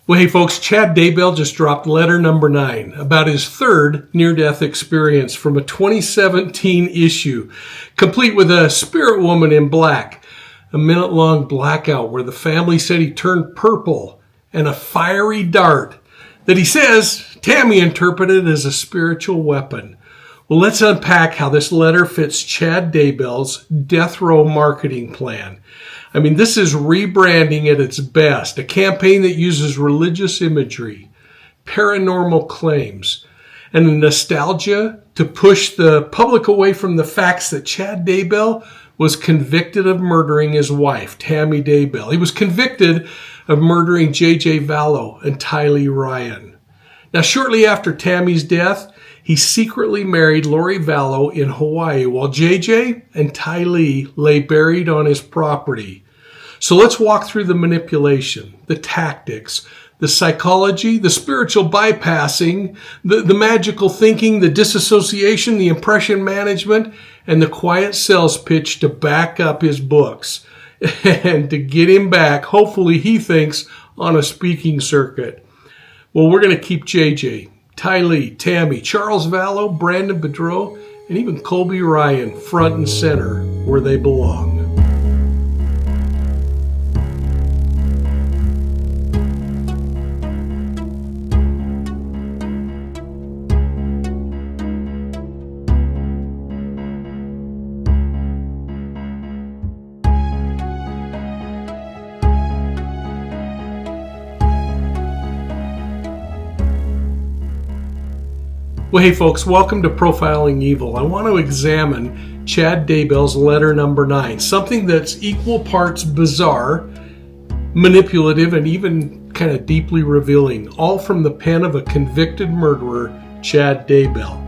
Well, hey folks, Chad Daybell just dropped letter number 9 about his third near-death experience from a 2017 issue, complete with a spirit woman in black, a minute-long blackout where the family said he turned purple, and a fiery dart that he says Tammy interpreted as a spiritual weapon. Well, let's unpack how this letter fits Chad Daybell's death row marketing plan. I mean, this is rebranding at its best, a campaign that uses religious imagery, paranormal claims, and the nostalgia to push the public away from the facts that Chad Daybell was convicted of murdering his wife, Tammy Daybell. He was convicted of murdering JJ Vallow and Tylee Ryan. Now, shortly after Tammy's death, he secretly married Lori Vallow in Hawaii while JJ and Tylee lay buried on his property. So let's walk through the manipulation, the tactics, the psychology, the spiritual bypassing, the magical thinking, the dissociation, the impression management, and the quiet sales pitch to back up his books and to get him back, hopefully he thinks, on a speaking circuit. Well, we're going to keep JJ, Tylee, Tammy, Charles Vallow, Brandon Boudreaux, and even Colby Ryan front and center where they belong. Well, hey folks, welcome to Profiling Evil. I want to examine Chad Daybell's letter number 9, something that's equal parts bizarre, manipulative, and even kind of deeply revealing, all from the pen of a convicted murderer, Chad Daybell.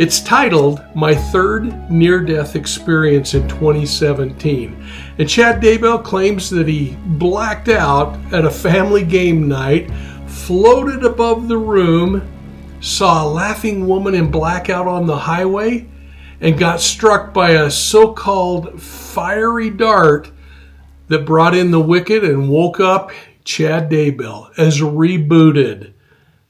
It's titled, My Third Near-Death Experience in 2017. And Chad Daybell claims that he blacked out at a family game night, floated above the room, saw a laughing woman in blackout on the highway, and got struck by a so-called fiery dart that brought in the wicked and woke up Chad Daybell as rebooted.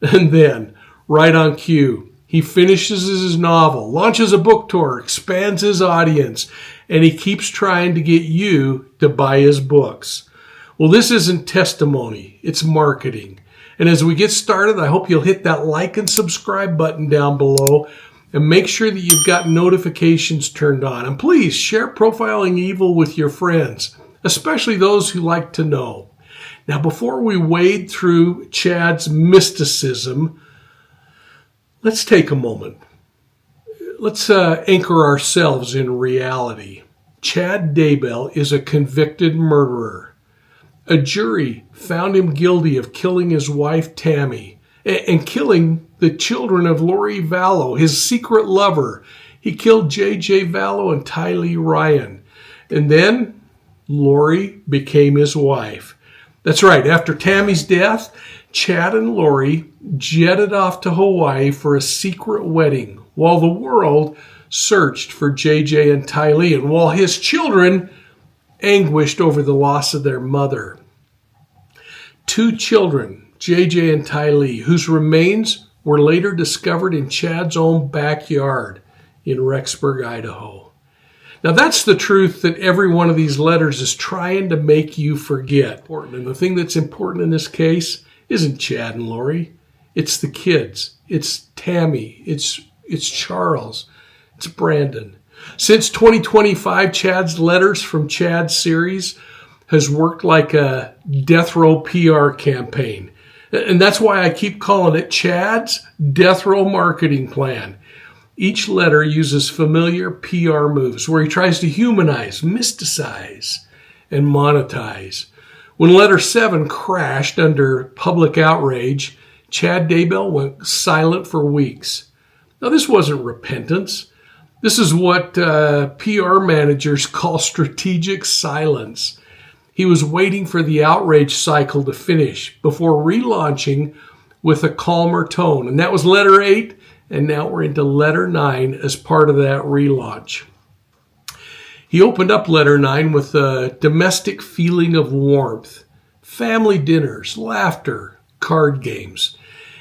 And then, right on cue, he finishes his novel, launches a book tour, expands his audience, and he keeps trying to get you to buy his books. Well, this isn't testimony, it's marketing. And as we get started, I hope you'll hit that like and subscribe button down below and make sure that you've got notifications turned on. And please share Profiling Evil with your friends, especially those who like to know. Now, before we wade through Chad's mysticism, let's take a moment. Let's anchor ourselves in reality. Chad Daybell is a convicted murderer. A jury found him guilty of killing his wife, Tammy, and killing the children of Lori Vallow, his secret lover. He killed JJ Vallow and Tylee Ryan. And then Lori became his wife. That's right. After Tammy's death, Chad and Lori jetted off to Hawaii for a secret wedding while the world searched for JJ and Tylee, and while his children anguished over the loss of their mother. 2 children, JJ and Tylee, whose remains were later discovered in Chad's own backyard in Rexburg, Idaho. Now that's the truth that every one of these letters is trying to make you forget. And the thing that's important in this case isn't Chad and Lori. It's the kids. It's Tammy. It's Charles. It's Brandon. Since 2025, Chad's Letters from Chad series has worked like a death row PR campaign. And that's why I keep calling it Chad's Death Row Marketing Plan. Each letter uses familiar PR moves where he tries to humanize, mysticize, and monetize. When letter 7 crashed under public outrage, Chad Daybell went silent for weeks. Now, this wasn't repentance. This is what PR managers call strategic silence. He was waiting for the outrage cycle to finish before relaunching with a calmer tone. And that was letter 8, and now we're into letter 9 as part of that relaunch. He opened up letter 9 with a domestic feeling of warmth, family dinners, laughter, card games.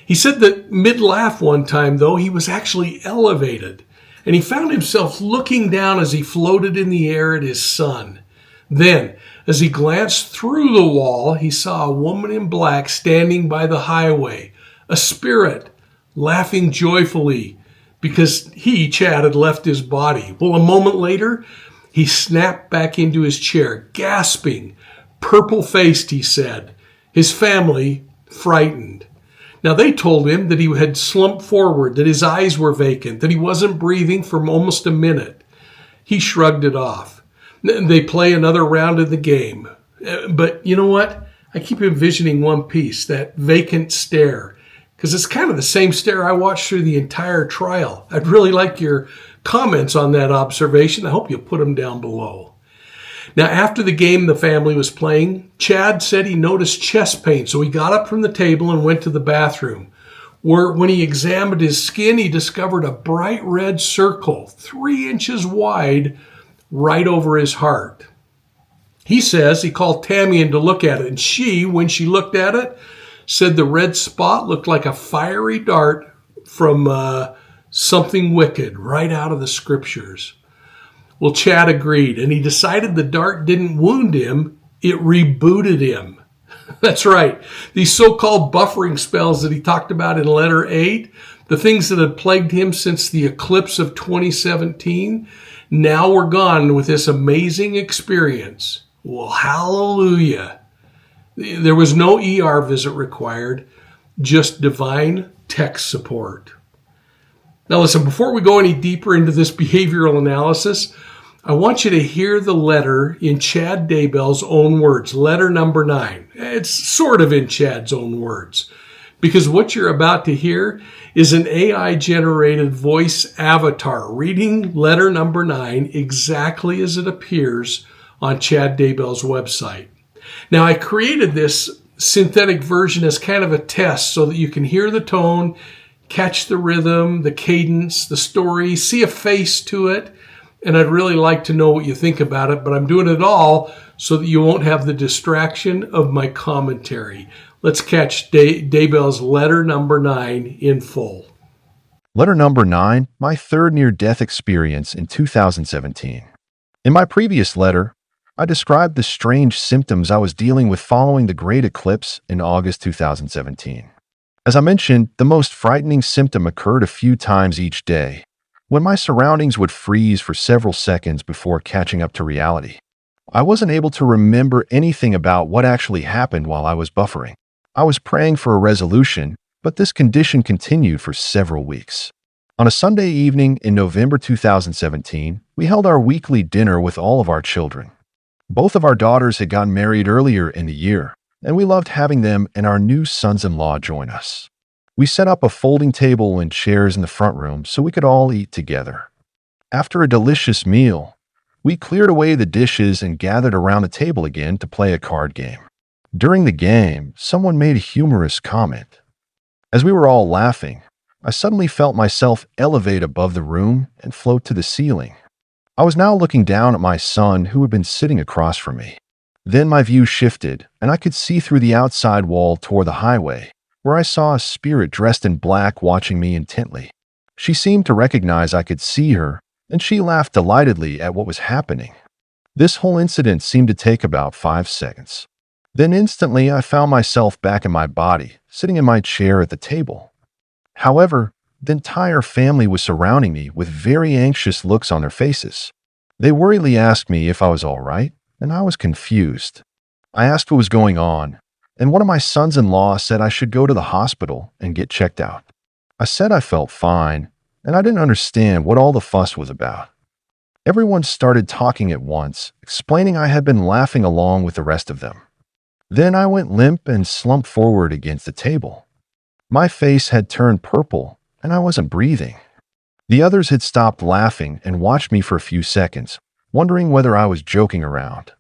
He said that mid-laugh one time, though, he was actually elevated, and he found himself looking down as he floated in the air at his son. Then, as he glanced through the wall, he saw a woman in black standing by the highway, a spirit, laughing joyfully because he, Chad, had left his body. Well, a moment later, he snapped back into his chair, gasping, purple-faced, he said, his family frightened. Now, they told him that he had slumped forward, that his eyes were vacant, that he wasn't breathing for almost a minute. He shrugged it off. They play another round of the game. But you know what? I keep envisioning one piece, that vacant stare, because it's kind of the same stare I watched through the entire trial. I'd really like your comments on that observation. I hope you'll put them down below. Now, after the game the family was playing, Chad said he noticed chest pain, so he got up from the table and went to the bathroom, where when he examined his skin, he discovered a bright red circle, 3 inches wide, right over his heart. He says he called Tammy in to look at it, and she, when she looked at it, said the red spot looked like a fiery dart from something wicked, right out of the scriptures. Well, Chad agreed, and he decided the dart didn't wound him, it rebooted him. That's right. These so-called buffering spells that he talked about in letter 8, the things that had plagued him since the eclipse of 2017, now were gone with this amazing experience. Well, hallelujah. There was no ER visit required, just divine tech support. Now listen, before we go any deeper into this behavioral analysis, I want you to hear the letter in Chad Daybell's own words, letter number 9. It's sort of in Chad's own words, because what you're about to hear is an AI-generated voice avatar reading letter number 9 exactly as it appears on Chad Daybell's website. Now, I created this synthetic version as kind of a test so that you can hear the tone, catch the rhythm, the cadence, the story, see a face to it, and I'd really like to know what you think about it, but I'm doing it all so that you won't have the distraction of my commentary. Let's catch Daybell's letter number 9 in full. Letter number 9, my third near-death experience in 2017. In my previous letter, I described the strange symptoms I was dealing with following the great eclipse in August 2017. As I mentioned, the most frightening symptom occurred a few times each day, when my surroundings would freeze for several seconds before catching up to reality. I wasn't able to remember anything about what actually happened while I was buffering. I was praying for a resolution, but this condition continued for several weeks. On a Sunday evening in November 2017, we held our weekly dinner with all of our children. Both of our daughters had gotten married earlier in the year, and we loved having them and our new sons-in-law join us. We set up a folding table and chairs in the front room so we could all eat together. After a delicious meal, we cleared away the dishes and gathered around the table again to play a card game. During the game, someone made a humorous comment. As we were all laughing, I suddenly felt myself elevate above the room and float to the ceiling. I was now looking down at my son, who had been sitting across from me. Then my view shifted, and I could see through the outside wall toward the highway, where I saw a spirit dressed in black watching me intently. She seemed to recognize I could see her, and she laughed delightedly at what was happening. This whole incident seemed to take about 5 seconds. Then instantly I found myself back in my body, sitting in my chair at the table. However, the entire family was surrounding me with very anxious looks on their faces. They worriedly asked me if I was all right, and I was confused. I asked what was going on, and one of my sons-in-law said I should go to the hospital and get checked out. I said I felt fine, and I didn't understand what all the fuss was about. Everyone started talking at once, explaining I had been laughing along with the rest of them. Then I went limp and slumped forward against the table. My face had turned purple, and I wasn't breathing. The others had stopped laughing and watched me for a few seconds, wondering whether I was joking around.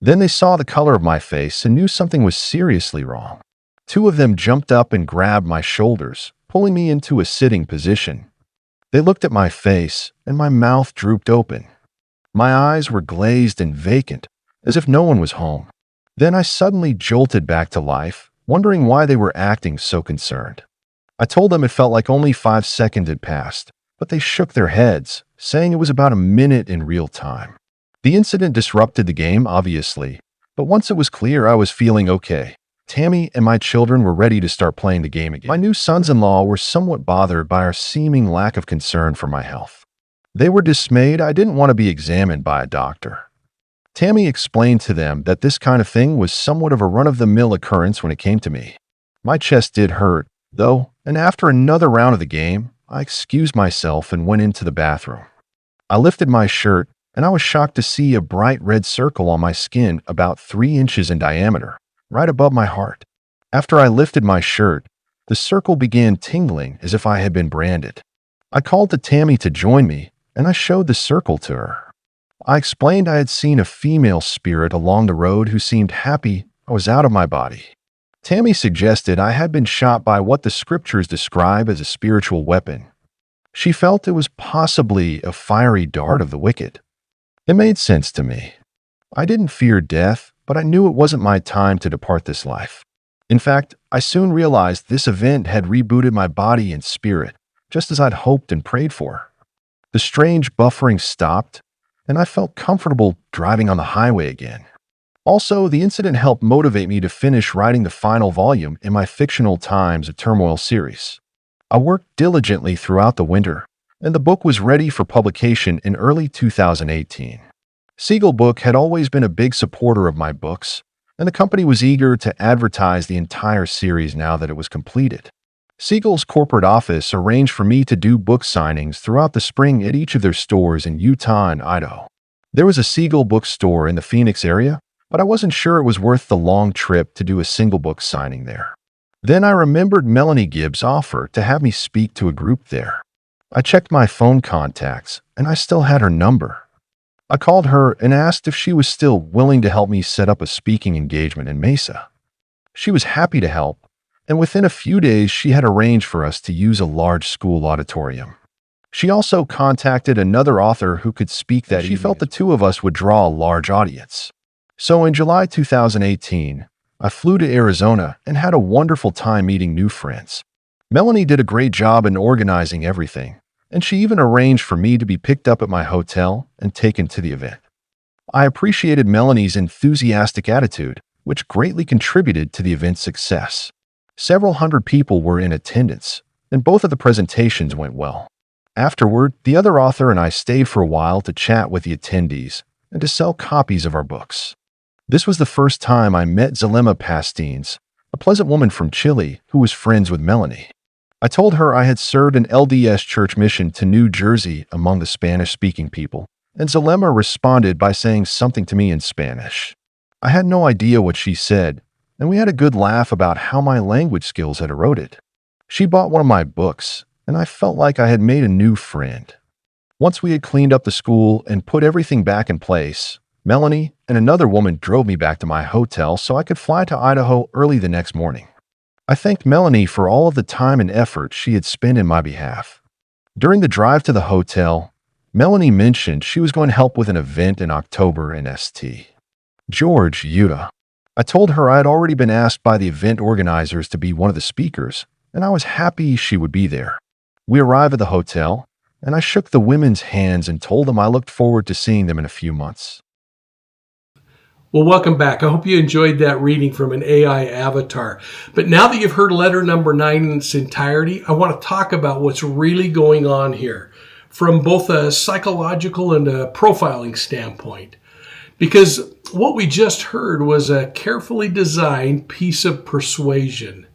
Then they saw the color of my face and knew something was seriously wrong. 2 of them jumped up and grabbed my shoulders, pulling me into a sitting position. They looked at my face, and my mouth drooped open. My eyes were glazed and vacant, as if no one was home. Then I suddenly jolted back to life, wondering why they were acting so concerned. I told them it felt like only 5 seconds had passed, but they shook their heads, saying it was about a minute in real time. The incident disrupted the game, obviously, but once it was clear I was feeling okay, Tammy and my children were ready to start playing the game again. My new sons-in-law were somewhat bothered by our seeming lack of concern for my health. They were dismayed I didn't want to be examined by a doctor. Tammy explained to them that this kind of thing was somewhat of a run-of-the-mill occurrence when it came to me. My chest did hurt, though, and after another round of the game, I excused myself and went into the bathroom. I lifted my shirt, and I was shocked to see a bright red circle on my skin about 3 inches in diameter, right above my heart. After I lifted my shirt, the circle began tingling as if I had been branded. I called to Tammy to join me, and I showed the circle to her. I explained I had seen a female spirit along the road who seemed happy I was out of my body. Tammy suggested I had been shot by what the scriptures describe as a spiritual weapon. She felt it was possibly a fiery dart of the wicked. It made sense to me. I didn't fear death, but I knew it wasn't my time to depart this life. In fact, I soon realized this event had rebooted my body and spirit, just as I'd hoped and prayed for. The strange buffering stopped, and I felt comfortable driving on the highway again. Also, the incident helped motivate me to finish writing the final volume in my fictional Times of Turmoil series. I worked diligently throughout the winter, and the book was ready for publication in early 2018. Siegel Book had always been a big supporter of my books, and the company was eager to advertise the entire series now that it was completed. Siegel's corporate office arranged for me to do book signings throughout the spring at each of their stores in Utah and Idaho. There was a Siegel bookstore in the Phoenix area, but I wasn't sure it was worth the long trip to do a single book signing there. Then I remembered Melanie Gibbs' offer to have me speak to a group there. I checked my phone contacts, and I still had her number. I called her and asked if she was still willing to help me set up a speaking engagement in Mesa. She was happy to help, and within a few days she had arranged for us to use a large school auditorium. She also contacted another author who could speak that evening. She felt the two of us would draw a large audience. So in July 2018, I flew to Arizona and had a wonderful time meeting new friends. Melanie did a great job in organizing everything, and she even arranged for me to be picked up at my hotel and taken to the event. I appreciated Melanie's enthusiastic attitude, which greatly contributed to the event's success. Several hundred people were in attendance, and both of the presentations went well. Afterward, the other author and I stayed for a while to chat with the attendees and to sell copies of our books. This was the first time I met Zelema Pastines, a pleasant woman from Chile who was friends with Melanie. I told her I had served an LDS church mission to New Jersey among the Spanish-speaking people, and Zelema responded by saying something to me in Spanish. I had no idea what she said, and we had a good laugh about how my language skills had eroded. She bought one of my books, and I felt like I had made a new friend. Once we had cleaned up the school and put everything back in place, Melanie and another woman drove me back to my hotel so I could fly to Idaho early the next morning. I thanked Melanie for all of the time and effort she had spent in my behalf. During the drive to the hotel, Melanie mentioned she was going to help with an event in October in St. George, Utah. I told her I had already been asked by the event organizers to be one of the speakers, and I was happy she would be there. We arrived at the hotel, and I shook the women's hands and told them I looked forward to seeing them in a few months. Well, welcome back. I hope you enjoyed that reading from an AI avatar. But now that you've heard letter number 9 in its entirety, I want to talk about what's really going on here from both a psychological and a profiling standpoint. Because what we just heard was a carefully designed piece of persuasion.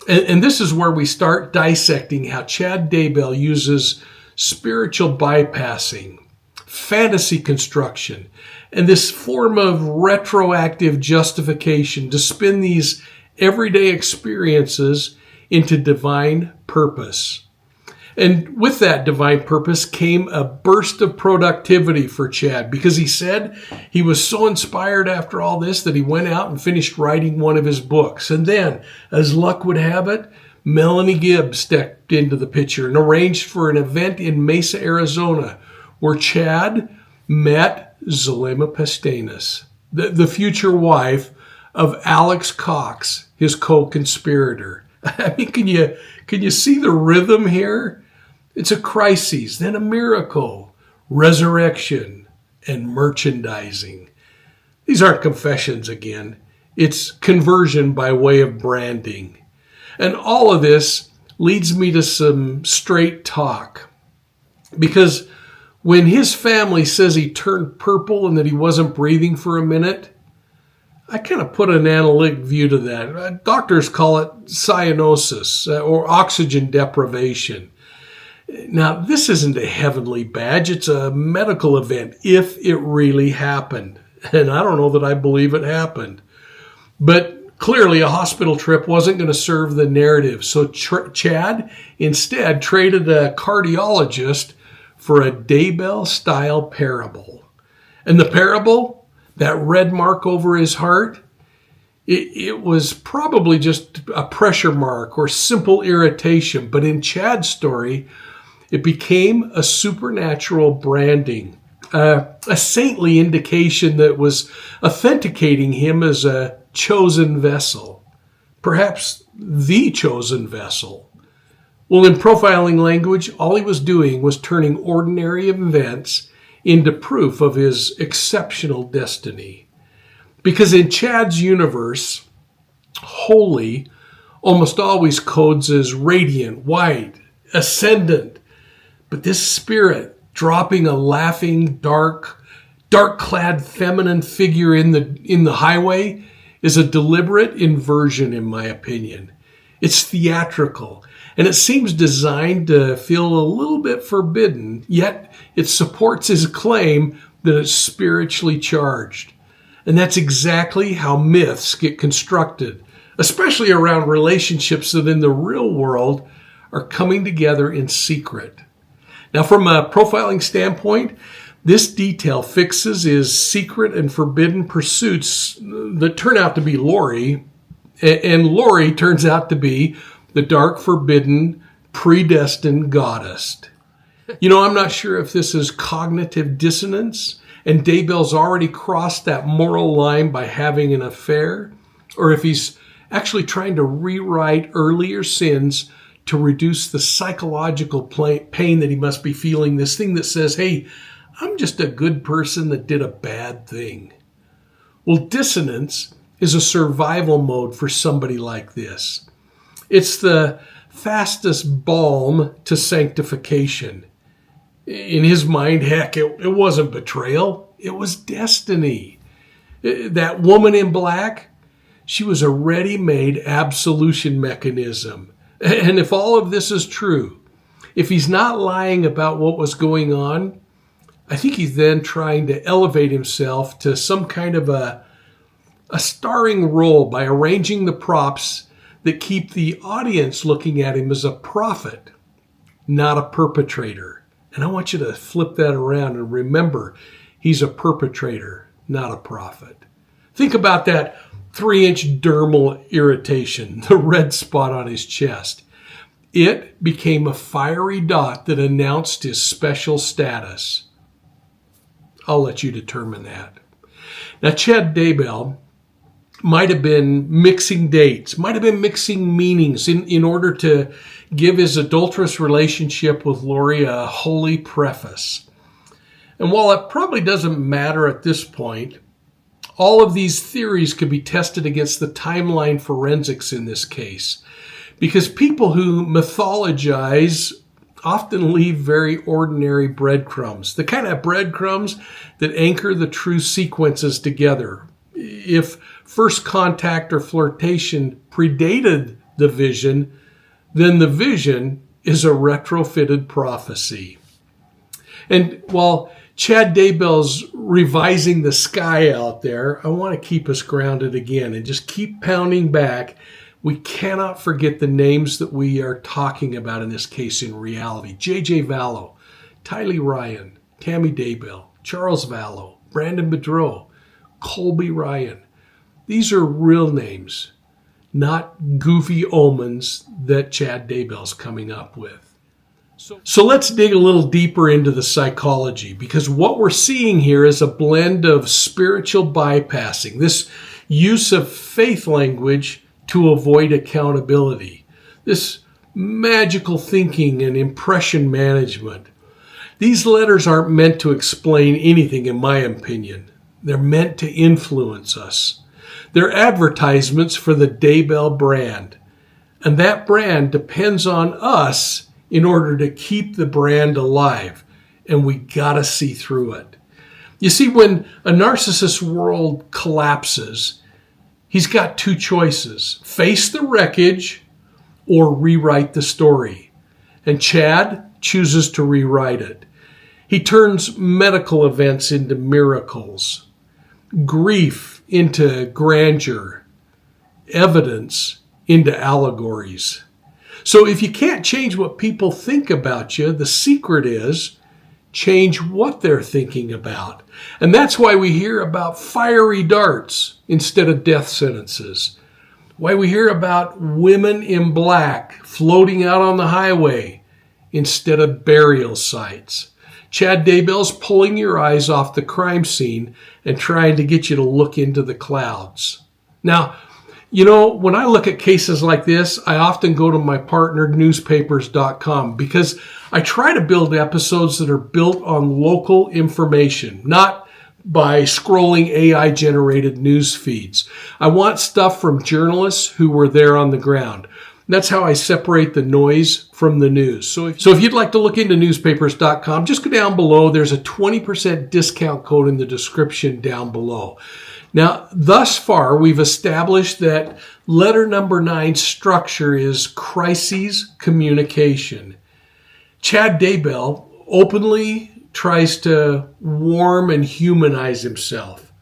And this is where we start dissecting how Chad Daybell uses spiritual bypassing, fantasy construction, and this form of retroactive justification to spin these everyday experiences into divine purpose. And with that divine purpose came a burst of productivity for Chad, because he said he was so inspired after all this that he went out and finished writing one of his books. And then, as luck would have it, Melanie Gibbs stepped into the picture and arranged for an event in Mesa, Arizona, where Chad met Zelema Pastines, the future wife of Alex Cox, his co-conspirator. I mean, can you see the rhythm here? It's a crisis, then a miracle, resurrection, and merchandising. These aren't confessions again. It's conversion by way of branding. And all of this leads me to some straight talk. Because when his family says he turned purple and that he wasn't breathing for a minute, I kind of put an analytic view to that. Doctors call it cyanosis or oxygen deprivation. Now, this isn't a heavenly badge. It's a medical event if it really happened. And I don't know that I believe it happened. But clearly a hospital trip wasn't going to serve the narrative. So Chad instead traded a cardiologist for a Daybell-style parable. And the parable, that red mark over his heart, it was probably just a pressure mark or simple irritation. But in Chad's story, it became a supernatural branding, a saintly indication that was authenticating him as a chosen vessel, perhaps the chosen vessel. Well, in profiling language, all he was doing was turning ordinary events into proof of his exceptional destiny. Because in Chad's universe, holy almost always codes as radiant, white, ascendant. But this spirit dropping a laughing, dark-clad feminine figure in the highway is a deliberate inversion, in my opinion. It's theatrical, and it seems designed to feel a little bit forbidden, yet it supports his claim that it's spiritually charged. And that's exactly how myths get constructed, especially around relationships that in the real world are coming together in secret. Now, from a profiling standpoint, this detail fixes his secret and forbidden pursuits that turn out to be Lori, and Lori turns out to be the dark, forbidden, predestined goddess. You know, I'm not sure if this is cognitive dissonance, and Daybell's already crossed that moral line by having an affair, or if he's actually trying to rewrite earlier sins to reduce the psychological pain that he must be feeling, this thing that says, hey, I'm just a good person that did a bad thing. Well, dissonance is a survival mode for somebody like this. It's the fastest balm to sanctification. In his mind, heck, it wasn't betrayal. It was destiny. That woman in black, she was a ready-made absolution mechanism. And if all of this is true, if he's not lying about what was going on, I think he's then trying to elevate himself to some kind of a starring role by arranging the props that keep the audience looking at him as a prophet, not a perpetrator. And I want you to flip that around and remember, he's a perpetrator, not a prophet. Think about that 3-inch dermal irritation, the red spot on his chest. It became a fiery dot that announced his special status. I'll let you determine that. Now, Chad Daybell might have been mixing dates, might have been mixing meanings in order to give his adulterous relationship with Lori a holy preface. And while it probably doesn't matter at this point, all of these theories could be tested against the timeline forensics in this case, because people who mythologize often leave very ordinary breadcrumbs, the kind of breadcrumbs that anchor the true sequences together. If first contact or flirtation predated the vision, then the vision is a retrofitted prophecy. And while Chad Daybell's revising the sky out there, I want to keep us grounded again and just keep pounding back. We cannot forget the names that we are talking about in this case in reality. JJ Vallow, Tylee Ryan, Tammy Daybell, Charles Vallow, Brandon Boudreaux, Colby Ryan. These are real names, not goofy omens that Chad Daybell's coming up with. So let's dig a little deeper into the psychology, because what we're seeing here is a blend of spiritual bypassing, this use of faith language to avoid accountability, this magical thinking and impression management. These letters aren't meant to explain anything, in my opinion. They're meant to influence us. They're advertisements for the Daybell brand. And that brand depends on us in order to keep the brand alive. And we gotta see through it. You see, when a narcissist's world collapses, he's got two choices: face the wreckage or rewrite the story. And Chad chooses to rewrite it. He turns medical events into miracles, grief into grandeur, evidence into allegories. So if you can't change what people think about you, the secret is change what they're thinking about. And that's why we hear about fiery darts instead of death sentences. Why we hear about women in black floating out on the highway instead of burial sites. Chad Daybell's pulling your eyes off the crime scene and trying to get you to look into the clouds. Now, you know, when I look at cases like this, I often go to my partner, newspapers.com, because I try to build episodes that are built on local information, not by scrolling AI-generated news feeds. I want stuff from journalists who were there on the ground. That's how I separate the noise from the news. So if you'd like to look into newspapers.com, just go down below. There's a 20% discount code in the description down below. Now, thus far, we've established that letter number 9 structure is crises communication. Chad Daybell openly tries to warm and humanize himself,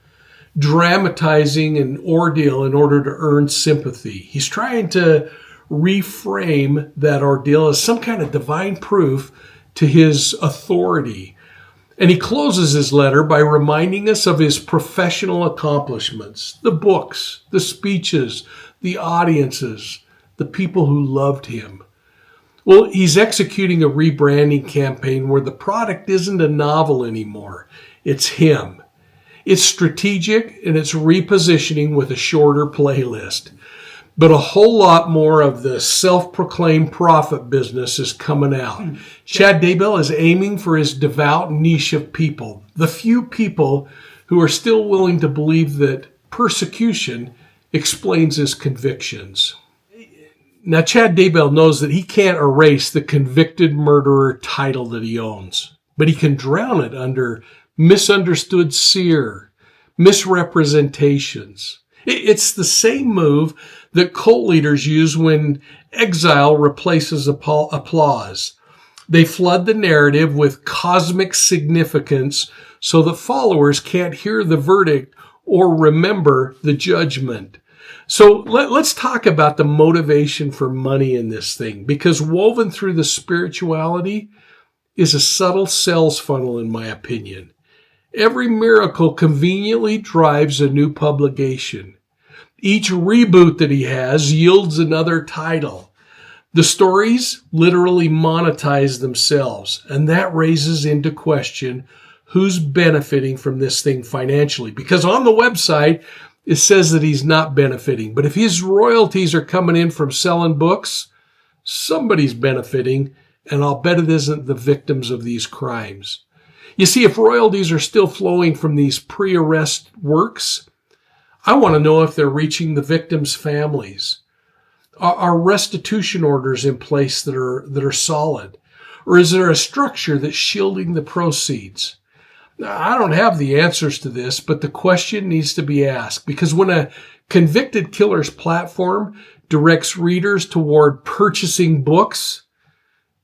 dramatizing an ordeal in order to earn sympathy. He's trying to reframe that ordeal as some kind of divine proof to his authority. And he closes his letter by reminding us of his professional accomplishments, the books, the speeches, the audiences, the people who loved him. Well, he's executing a rebranding campaign where the product isn't a novel anymore. It's him. It's strategic and it's repositioning with a shorter playlist. But a whole lot more of the self-proclaimed prophet business is coming out. Chad Daybell is aiming for his devout niche of people, the few people who are still willing to believe that persecution explains his convictions. Now, Chad Daybell knows that he can't erase the convicted murderer title that he owns, but he can drown it under misunderstood seer, misrepresentations. It's the same move that cult leaders use when exile replaces applause. They flood the narrative with cosmic significance so that followers can't hear the verdict or remember the judgment. So let's talk about the motivation for money in this thing, because woven through the spirituality is a subtle sales funnel, in my opinion. Every miracle conveniently drives a new publication. Each reboot that he has yields another title. The stories literally monetize themselves, and that raises into question who's benefiting from this thing financially. Because on the website, it says that he's not benefiting. But if his royalties are coming in from selling books, somebody's benefiting, and I'll bet it isn't the victims of these crimes. You see, if royalties are still flowing from these pre-arrest works, I want to know if they're reaching the victims' families. Are restitution orders in place that are solid? Or is there a structure that's shielding the proceeds? Now, I don't have the answers to this, but the question needs to be asked, because when a convicted killer's platform directs readers toward purchasing books,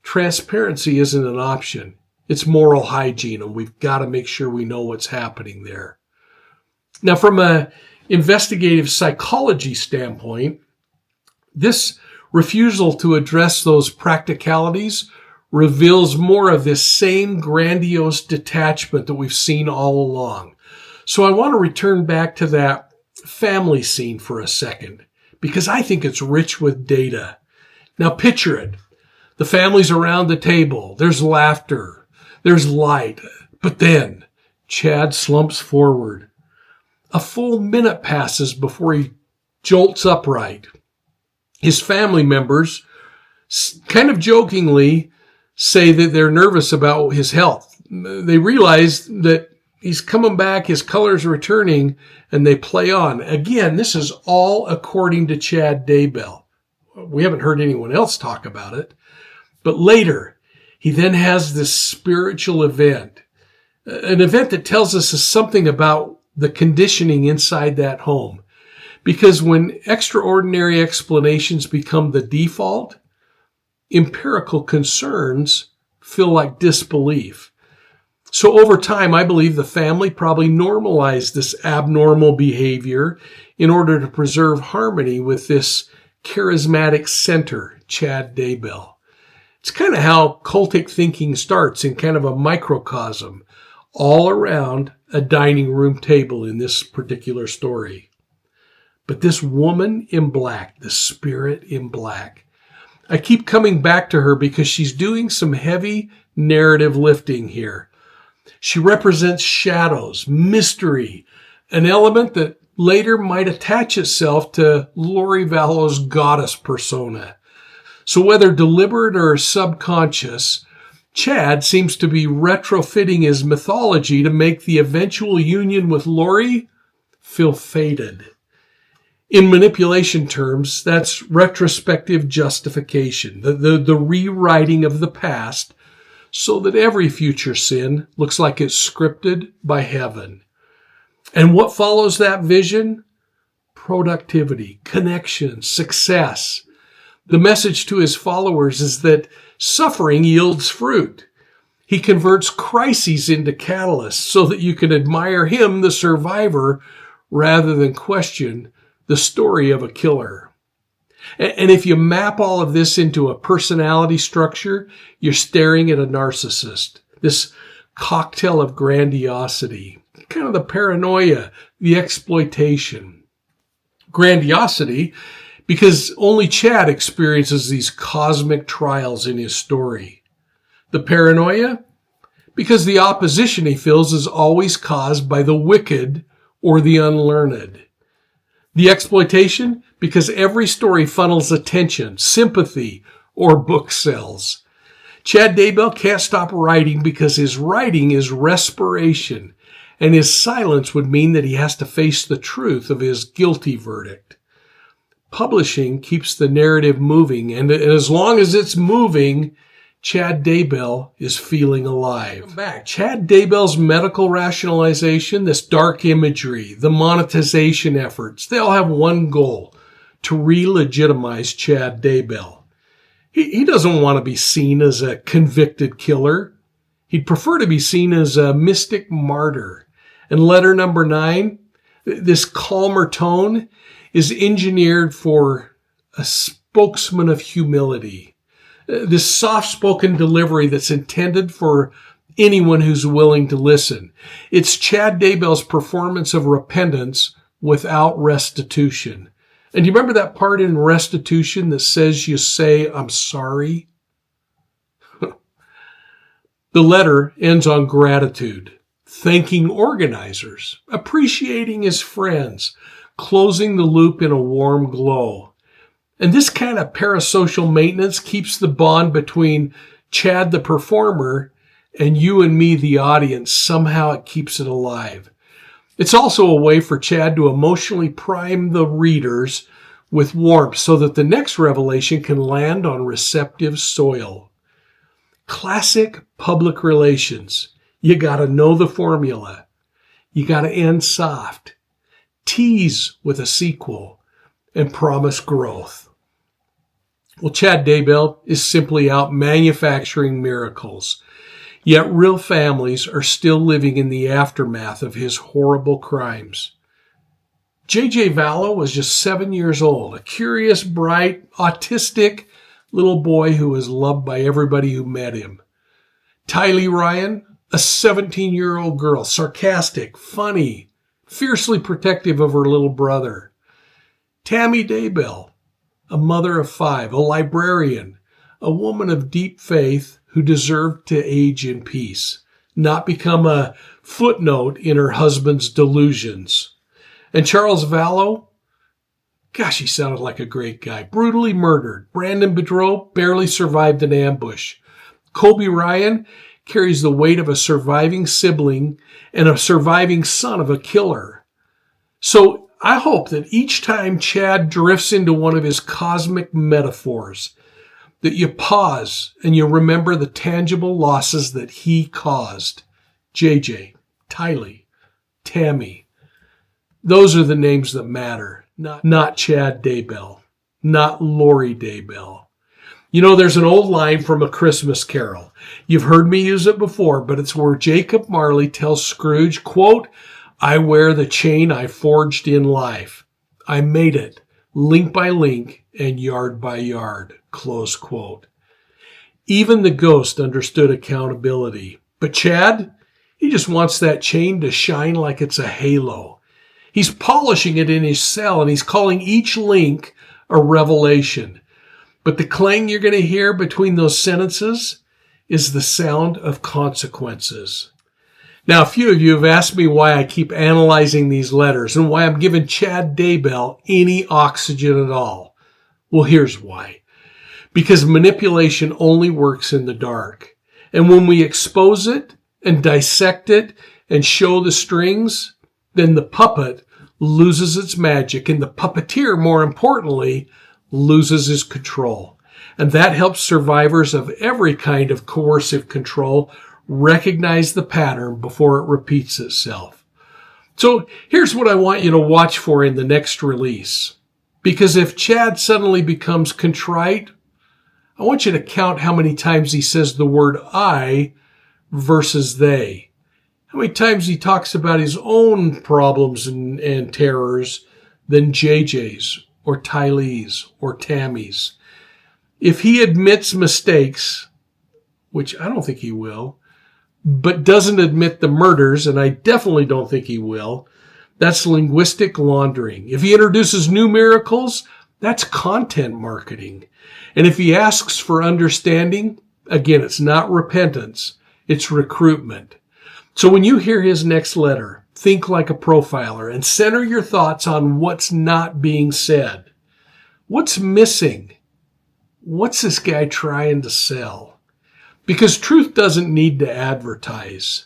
transparency isn't an option. It's moral hygiene, and we've got to make sure we know what's happening there. Now, from an investigative psychology standpoint, this refusal to address those practicalities reveals more of this same grandiose detachment that we've seen all along. So I want to return back to that family scene for a second, because I think it's rich with data. Now picture it. The family's around the table. There's laughter. There's light. But then Chad slumps forward. A full minute passes before he jolts upright. His family members kind of jokingly say that they're nervous about his health. They realize that he's coming back, his color's returning, and they play on. Again, this is all according to Chad Daybell. We haven't heard anyone else talk about it. But later, he then has this spiritual event, an event that tells us something about the conditioning inside that home. Because when extraordinary explanations become the default, empirical concerns feel like disbelief. So over time, I believe the family probably normalized this abnormal behavior in order to preserve harmony with this charismatic center, Chad Daybell. It's kind of how cultic thinking starts in kind of a microcosm, all around a dining room table in this particular story. But this woman in black, the spirit in black, I keep coming back to her because she's doing some heavy narrative lifting here. She represents shadows, mystery, an element that later might attach itself to Lori Vallow's goddess persona. So whether deliberate or subconscious, Chad seems to be retrofitting his mythology to make the eventual union with Lori feel fated. In manipulation terms, that's retrospective justification, the rewriting of the past so that every future sin looks like it's scripted by heaven. And what follows that vision? Productivity, connection, success. The message to his followers is that suffering yields fruit. He converts crises into catalysts so that you can admire him, the survivor, rather than question the story of a killer. And if you map all of this into a personality structure, you're staring at a narcissist, this cocktail of grandiosity, kind of the paranoia, the exploitation. Grandiosity, because only Chad experiences these cosmic trials in his story. The paranoia, because the opposition he feels is always caused by the wicked or the unlearned. The exploitation, because every story funnels attention, sympathy, or book sales. Chad Daybell can't stop writing because his writing is respiration, and his silence would mean that he has to face the truth of his guilty verdict. Publishing keeps the narrative moving, and as long as it's moving, Chad Daybell is feeling alive. Back. Chad Daybell's medical rationalization, this dark imagery, the monetization efforts, they all have one goal: to re-legitimize Chad Daybell. He doesn't want to be seen as a convicted killer. He'd prefer to be seen as a mystic martyr. And letter number 9, this calmer tone, is engineered for a spokesman of humility. This soft-spoken delivery that's intended for anyone who's willing to listen. It's Chad Daybell's performance of repentance without restitution. And do you remember that part in restitution that says you say, "I'm sorry"? The letter ends on gratitude, thanking organizers, appreciating his friends, closing the loop in a warm glow. And this kind of parasocial maintenance keeps the bond between Chad the performer and you and me the audience. Somehow it keeps it alive. It's also a way for Chad to emotionally prime the readers with warmth so that the next revelation can land on receptive soil. Classic public relations. You gotta know the formula. You gotta end soft, tease with a sequel, and promise growth. Well, Chad Daybell is simply out manufacturing miracles. Yet real families are still living in the aftermath of his horrible crimes. JJ Vallow was just 7 years old, a curious, bright, autistic little boy who was loved by everybody who met him. Tylee Ryan, a 17-year-old girl, sarcastic, funny, fiercely protective of her little brother. Tammy Daybell, a mother of 5, a librarian, a woman of deep faith who deserved to age in peace, not become a footnote in her husband's delusions. And Charles Vallow, gosh, he sounded like a great guy. Brutally murdered. Brandon Boudreaux barely survived an ambush. Colby Ryan carries the weight of a surviving sibling and a surviving son of a killer. So I hope that each time Chad drifts into one of his cosmic metaphors, that you pause and you remember the tangible losses that he caused. JJ, Tylee, Tammy. Those are the names that matter. Not Chad Daybell, not Lori Vallow. You know, there's an old line from A Christmas Carol. You've heard me use it before, but it's where Jacob Marley tells Scrooge, quote, "I wear the chain I forged in life. I made it, link by link and yard by yard," close quote. Even the ghost understood accountability. But Chad, he just wants that chain to shine like it's a halo. He's polishing it in his cell, and he's calling each link a revelation. But the clang you're going to hear between those sentences is the sound of consequences. Now, a few of you have asked me why I keep analyzing these letters and why I'm giving Chad Daybell any oxygen at all. Well, here's why. Because manipulation only works in the dark. And when we expose it and dissect it and show the strings, then the puppet loses its magic, and the puppeteer, more importantly, loses his control. And that helps survivors of every kind of coercive control recognize the pattern before it repeats itself. So here's what I want you to watch for in the next release. Because if Chad suddenly becomes contrite, I want you to count how many times he says the word I versus they. How many times he talks about his own problems and terrors than JJ's or Tylee's or Tammy's. If he admits mistakes, which I don't think he will, but doesn't admit the murders, and I definitely don't think he will, that's linguistic laundering. If he introduces new miracles, that's content marketing. And if he asks for understanding, again, it's not repentance, it's recruitment. So when you hear his next letter, think like a profiler and center your thoughts on what's not being said. What's missing? What's this guy trying to sell? Because truth doesn't need to advertise.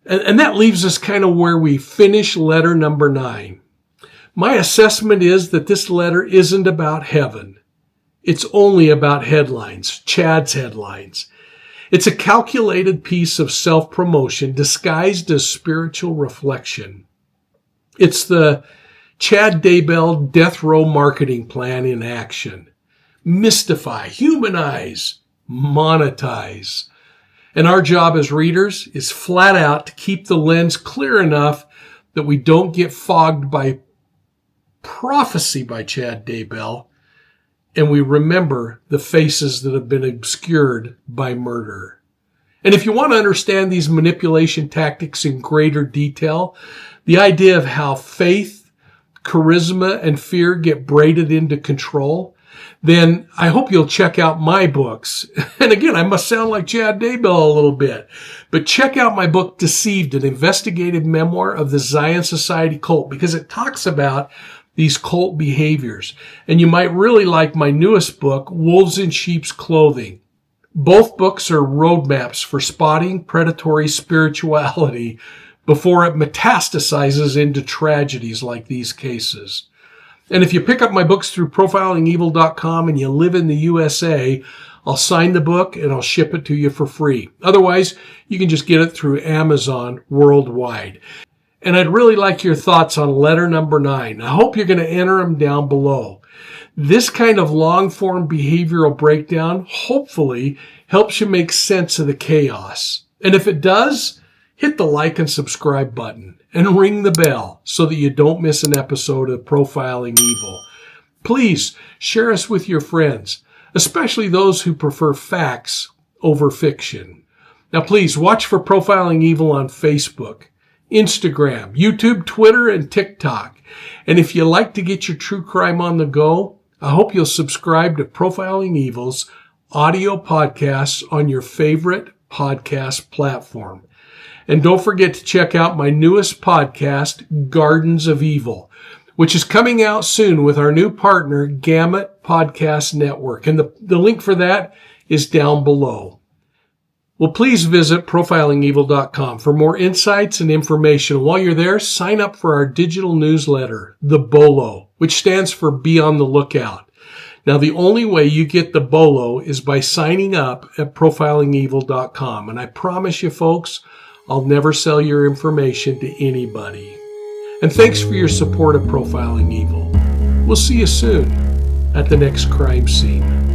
And that leaves us kind of where we finish letter number 9. My assessment is that this letter isn't about heaven. It's only about headlines, Chad's headlines. It's a calculated piece of self-promotion disguised as spiritual reflection. It's the Chad Daybell death row marketing plan in action. Mystify, humanize, monetize. And our job as readers is flat out to keep the lens clear enough that we don't get fogged by prophecy by Chad Daybell, and we remember the faces that have been obscured by murder. And if you want to understand these manipulation tactics in greater detail, the idea of how faith, charisma, and fear get braided into control, then I hope you'll check out my books. And again, I must sound like Chad Daybell a little bit, but check out my book, Deceived, an investigative memoir of the Zion Society cult, because it talks about these cult behaviors. And you might really like my newest book, Wolves in Sheep's Clothing. Both books are roadmaps for spotting predatory spirituality before it metastasizes into tragedies like these cases. And if you pick up my books through profilingevil.com and you live in the USA, I'll sign the book and I'll ship it to you for free. Otherwise, you can just get it through Amazon worldwide. And I'd really like your thoughts on letter number 9. I hope you're going to enter them down below. This kind of long-form behavioral breakdown hopefully helps you make sense of the chaos. And if it does, hit the like and subscribe button and ring the bell so that you don't miss an episode of Profiling Evil. Please share us with your friends, especially those who prefer facts over fiction. Now please watch for Profiling Evil on Facebook, Instagram, YouTube, Twitter, and TikTok. And if you like to get your true crime on the go, I hope you'll subscribe to Profiling Evil's audio podcasts on your favorite podcast platform. And don't forget to check out my newest podcast, Gardens of Evil, which is coming out soon with our new partner, Gamut Podcast Network. And the link for that is down below. Well, please visit profilingevil.com for more insights and information. While you're there, sign up for our digital newsletter, the BOLO, which stands for Be on the Lookout. Now, the only way you get the BOLO is by signing up at profilingevil.com. And I promise you, folks, I'll never sell your information to anybody. And thanks for your support of Profiling Evil. We'll see you soon at the next crime scene.